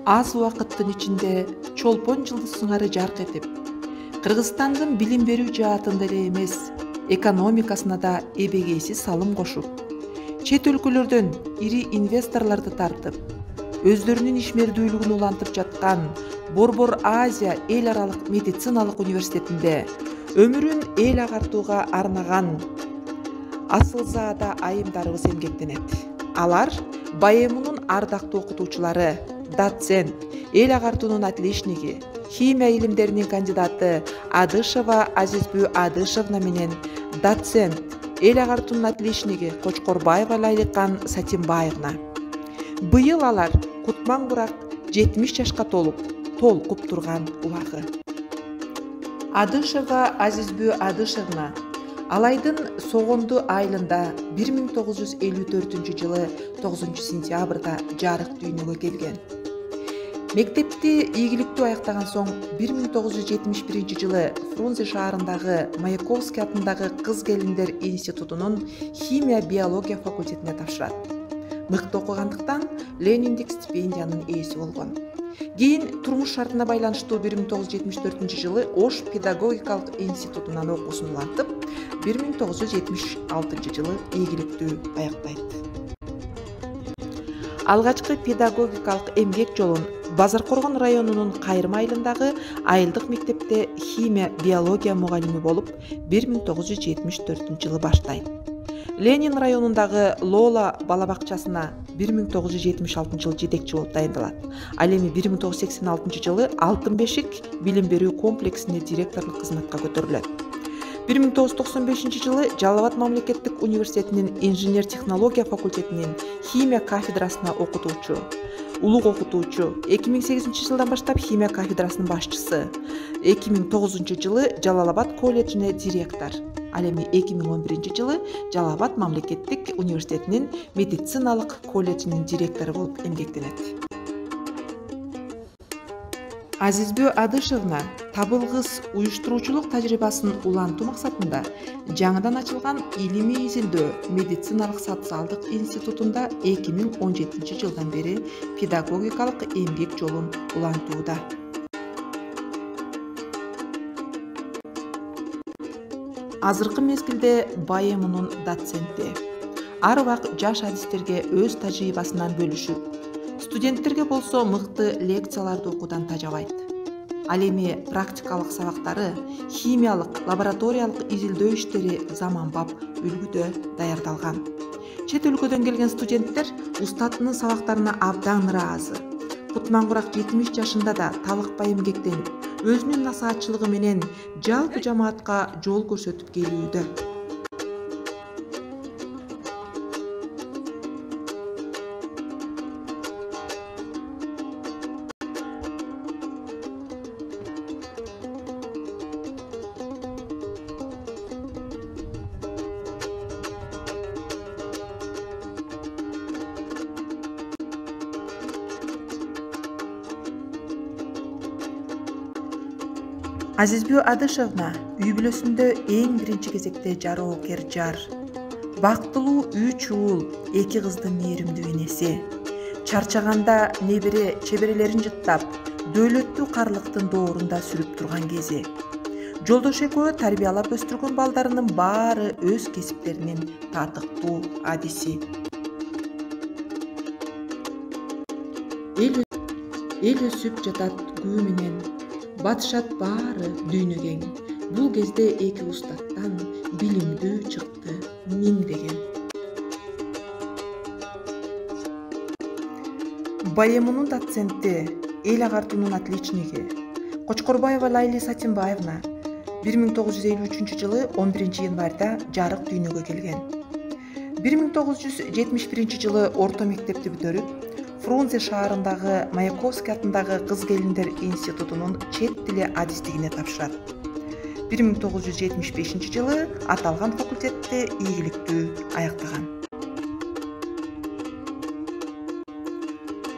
Аз убакыттын ичинде чолпон жылдыз сыңары жарк этип, Кыргызстандын билим берүү жаатында эле эмес, экономикасына да эбегейсиз салым кошуп, чет өлкөлөрдөн ири инвесторлорду тартып, өздөрүнүн ишмердүүлүгүн улантып жаткан Борбор Азия эл аралык медициналык университетинде өмүрүн эл агартууга арнаган Асылзаада айымдарыбыз эмгектенет. Алар БАЭМунун ардактуу окутуучулары, доцент, эл агартуунун отличниги, химия илимдеринин кандидаты Адышева Азизбүү Адышевна менен доцент, эл агартуунун отличниги Кочкорбаева Лайлыкан Сатимбаевна. Быйыл алар кутман курак 70 жашка толкуп турган убагы. Адышева Азизбүү Адышевна алайдын согонду айылында 1954 жылы 9 сентябрда жарык дүйнөгө келген. Мектепти ийгиликтүү аяктаган соң 1971 жылы Фрунзе шаарындагы Маяковский атындагы кыз келиндер институтунун химия биология факультетине тапшырат. Мыкты окугандыктан Лениндик стипендиянын ээси болгон. Кийин турмуш шартына байланыштуу 1974 жылы Ош педагогикалык институтунан окуусун улантып, 1976 жылы ийгиликтүү аяктайт. Алгачкы педагогикалык эмгек жолун Базаркоргон районунун Кайрым айылындагы айылдык мектепте химия биология мугалими болуп 1974 жылы баштайт. Ленин районундагы Лола бала бакчасына 1976 жылы жетекчи болуп дайындалат. Ал эми 1986 жылы Алтын бешик билим берүү комплексине директорлук кызматка көтөрүлөт. 1995 жылы Жалал Абад мамлекеттик университетинин инженер технология факультетинин химия кафедрасына окутуучу, улуг окутуучу, 2008 жылдан баштап химия кафедрасынын башчысы, 2009 жылы Жалал Абад колледжине директор, ал эми 2011 жылы Жалал Абад мамлекеттик университетинин медициналык колледжинин директору болуп эмгектенет. Азизбүү Адышевна табылгыс уюштуруучулук тажрыйбасын улантуу максатында жаңыдан ачылган илимий изилдөө медициналык социалдык институтунда 2017 жылдан бери педагогикалык эмгек жолун улантууда. Азыркы мезгилде БАЭМунун доценти. Ар убак жаш адистерге өз тажрыйбасынан бөлүшүп, студенттерге болсо мыкты лекцияларды окуудан тажабайт. Ал эми практикалык сабактары, химиялык, лабораториялык изилдөө иштери заманбап үлгүдө даярдалган. Чет өлкөдөн келген студенттер устатынын сабактарына абдан ыраазы. Кутман курак 70 жашында да талыкпай эмгектенип, өзүнүн насаатчылыгы менен жалпы жамаатка жол көрсөтүп келүүдө. Азизбүү Адышевна үй бүлөсүндө эң биринчи кезекте жароокер жар, бактылуу 3 уул, 2 кыздын мээримдүү энеси, чарчаганда небере чеберелерин жыттап, дөөлөттүү карлыктын доорунда сүрүп турган кези. Жолдош экөө тарбиялап өстүргөн балдарынын баары өз кесиптеринин татыктуу адиси. Эл өсүп жатат күү менен, батышат баары дүйнө кең. Бул кезде 2 устаттан билимдүү чыкты миңдеген. БАЭМунун доценти, эл агартуунун отличниги Кочкорбаева Лайли Сатимбаевна 1953 жылы 11 январда жарык дүйнөгө келген. 1971 жылы орто мектепти бүтөрүп, Фрунзе шаарындагы Маяковский атындагы кыз келиндер институтунун чет тили адистигине тапшырат. 1975 жылы аталган факультетте ийгиликтүү аяктаган.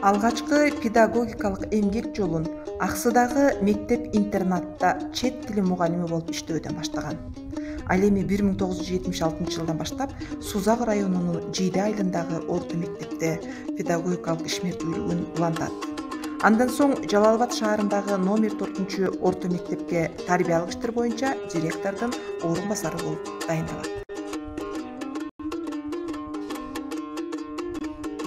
Алгачкы педагогикалык эмгек жолун Аксыдагы мектеп-интернатта чет тили мугалими болуп иштөөдөн баштаган. Ал эми 1976 жылдан баштап Сузак районунун Жийде айылындагы орто мектепте педагогикалык ишмердүүлүгүн улантат. Андан соң Жалал Абад шаарындагы номер 4 орто мектепке тарбиялык иштер боюнча директордун орун басары болуп дайындалат.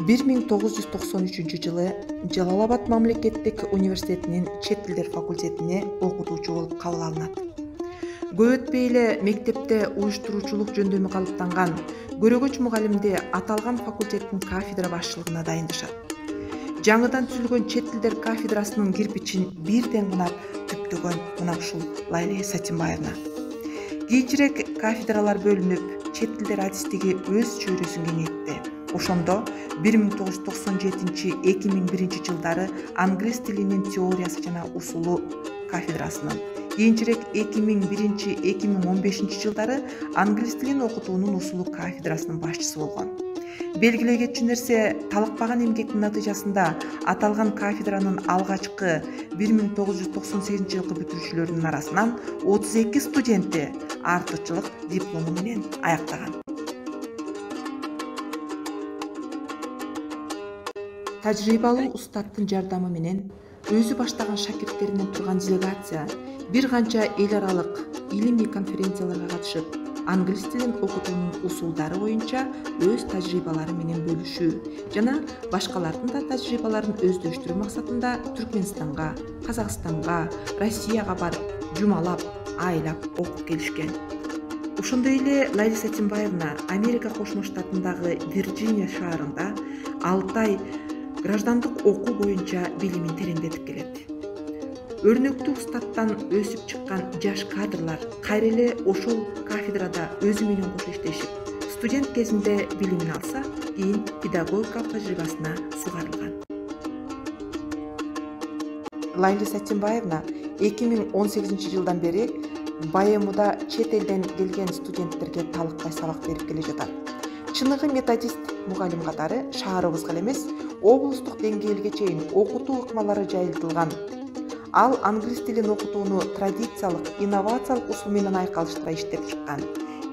1993 жылы Жалал Абад мамлекеттик университетинин чет тилдер факультетине окутуучу болуп кабыл алынат. Көп өтпөй эле мектепте уюштуруучулук жөндөмү калыптанган көрөгөч мугалимди аталган факультеттин кафедра башчылыгына дайындашат. Жаңыдан түзүлгөн чет тилдер кафедрасынын кирпичин бирден кунап түптөгөн мына ушул Лайли Сатимбаевна. Кийинчерээк кафедралар бөлүнүп, чет тилдер адистиги өз чөйрөсүн кеңейтти. Ошондо 1997-2001 жылдары англис тилинин теориясы жана усулу кафедрасынын, кийинчерээк 2001-2015 жылдары англис тилин окутуунун усулу кафедрасынын башчысы болгон. Белгилей кетчү нерсе, талыкпаган эмгектин натыйжасында аталган кафедранын алгачкы 1998 жылкы бүтүрүүчүлөрүнүн арасынан 32 студенти артыкчылык диплому менен аяктаган. Тажрыйбалуу устаттын жардамы менен өзү баштаган шакирттеринен турган делегация бир канча эл аралык илимий конференцияларга катышып, англис тилин окутуунун усулдары боюнча өз тажрыйбалары менен бөлүшүү жана башкалардын да тажрыйбаларын өздөштүрүү максатында Түркмөнстанга, Казакстанга, Россияга барып, жумалап, айлап окуп келишкен. Ошондой эле Лайли Сатимбаевна Америка Кошмо Штатындагы Вирджиния шаарында 6 ай граждандык окуу боюнча билимин тереңдетип келет. Өрнөктүү устаттан өсүп чыккан жаш кадрлар кайра эле ошол кафедрада өзү менен кошо иштешип, студент кезинде билимин алса, кийин педагогикалык тажрыйбасына сугарылган. Лайли Сатимбаевна 2018 жылдан бери БАЭМУда чет элден келген студенттерге талыктай сабак берип келе жатат. Чыныгы методист мугалим катары шаарыбызга эмес, облустук деңгээлге чейин окутуу ыкмалары жайылтылган. Ал англис тилин окутууну традициялык, инновациялык усул менен айкалыштыра иштеп чыккан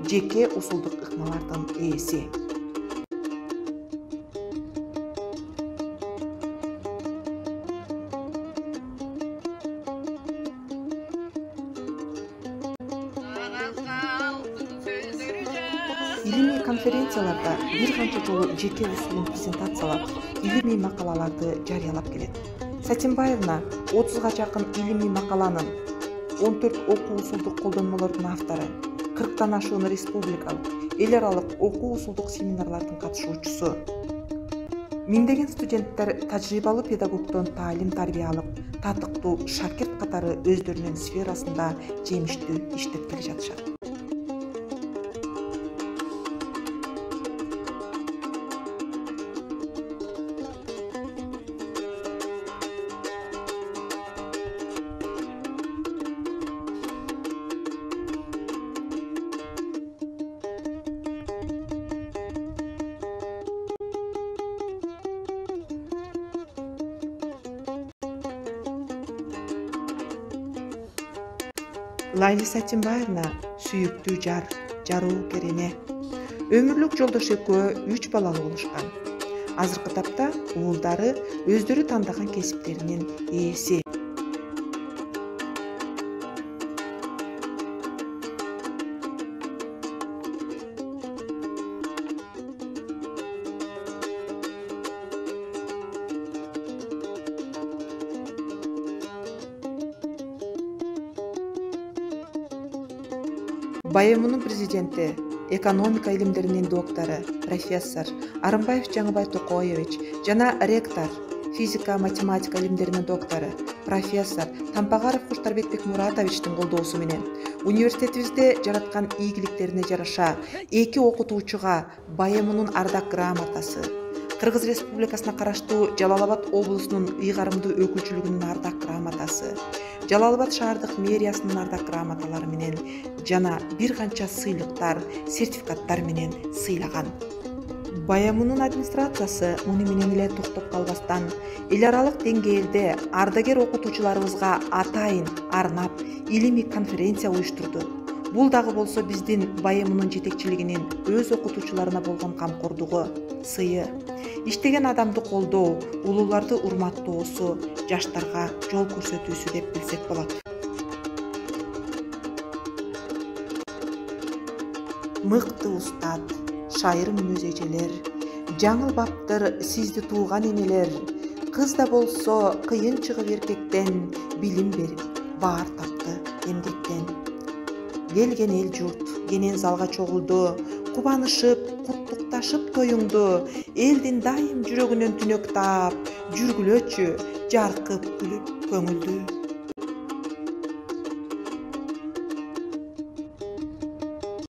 жеке усулдук ыкмалардын ээси. Илимий конференцияларда бир канча жолу жеке усулун презентациялап, илимий макалаларды жарыялап келет. Сатимбаевна 30га жакын илимий макаланын, 14 окуу усулдук колдонмолордун автору, 40тан ашуун республикалык, эл аралык окуу усулдук семинарлардын катышуучусу. Миңдеген студенттер тажрыйбалуу педагогдон таалим тарбия алып, татыктуу шакирт катары өздөрүнүн сферасында жемиштүү иштеп келе жатышат. Лайли Сатимбаевна сүйүктүү жар, жаруу керене. Өмүрлүк жолдош экөө 3 балалы болушкан. Азыркы тапта уулдары өздөрү тандаган кесиптеринин ээси. БАЭМУнун президенти, экономика илимдеринин доктору, профессор Арымбаев Жаңыбай Токоевич жана ректор, физика, математика илимдеринин доктору, профессор Тампагаров Куштарбек Бекмуратовичтин колдоосу менен университетибизде жараткан ийгиликтерине жараша 2 окутуучуга БАЭМУнун ардак грамотасы, Кыргыз Республикасына караштуу Жалал Абад облусунун ыйгарымдуу өкүлчүлүгүнүн ардак грамотасы, Жалал Абад шаардык мэриясынын ардак грамоталары менен жана бир канча сыйлыктар, сертификаттар менен сыйлаган. БАЭМУнун администрациясы муну менен эле токтоп калбастан, эл аралык деңгээлде ардагер окутуучуларыбызга атайын арнап илимий конференция уюштурду. Бул дагы болсо биздин БАЭМУнун жетекчилигинин өз окутуучуларына болгон камкордугу, сыйы. Иштеген адамды колдоо, улууларды урматтоосу, жаштарга жол көрсөтүүсү деп билсек болот. Мыкты устат, шайыр мүнөз эжелер, жаңылбаптыр сизди тууган энелер. Кыз да болсо кыйын чыгып эркектен, билим берип баар тапты эмгектен. Келген эл журт кенен залга чогулду, кубанышып, куттукташып тоюңду. Элдин дайым жүрөгүнөн түнөк таап, жүргүлөчү жаркып күлүп көңүлдү.